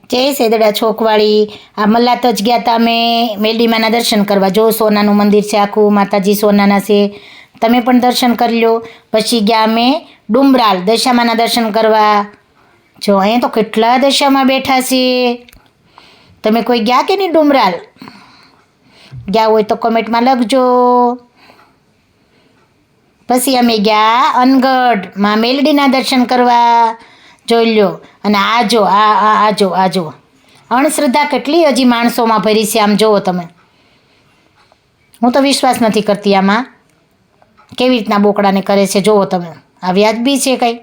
જય સેદડા છોકવાળી. આ મલ્લાત જ ગયા હતા અમે મેલડીમાના દર્શન કરવા. જો સોનાનું મંદિર છે આખું, માતાજી સોનાના છે, તમે પણ દર્શન કરી લો. પછી ગયા અમે ડુમરાલ દશામાના દર્શન કરવા. જો અહીંયા તો કેટલા દશામાં બેઠા છે. તમે કોઈ ગયા કે નહીં ડુમરાલ? ગયા હોય તો કોમેન્ટમાં લખજો. પછી અમે ગયા અનગઢમાં મેલડીના દર્શન કરવા. જોઈ લો. અને આ જો આ જો અંધશ્રદ્ધા કેટલી હજી માણસોમાં ભરી છે. આમ જુઓ તમે, હું તો વિશ્વાસ નથી કરતી આમાં. કેવી રીતના બોકડાને કરે છે જુઓ તમે. આ વ્યાજબી છે કંઈ?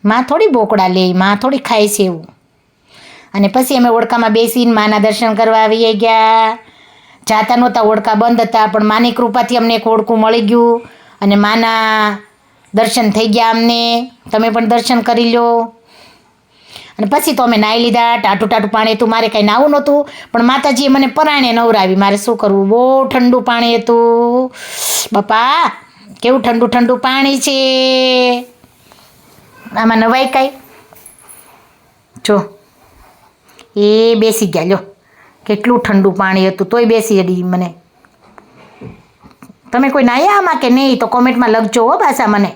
માં થોડી બોકડા લે, માં થોડી ખાય છે એવું. અને પછી અમે ઓળખામાં બેસીને માના દર્શન કરવા આવી ગયા. જાતા નહોતા, ઓળખા બંધ હતા, પણ માની કૃપાથી અમને એક ઓળખું મળી ગયું અને માના દર્શન થઈ ગયા અમને. તમે પણ દર્શન કરી લો. અને પછી તો અમે નાહી લીધા. ટાટું ટાટું પાણી હતું, મારે કાંઈ નાવું નહોતું, પણ માતાજીએ મને પરાણે નવરાવી. મારે શું કરવું, બહુ ઠંડુ પાણી હતું બાપા. કેવું ઠંડુ ઠંડુ પાણી છે. આમાં નવાઈ કાંઈ? જો એ બેસી ગયા. લો કેટલું ઠંડુ પાણી હતું, તોય બેસી અડી મને. તમે કોઈ નાહ્યા આમાં કે નહીં તો કોમેન્ટમાં લખજો હો પાછા મને.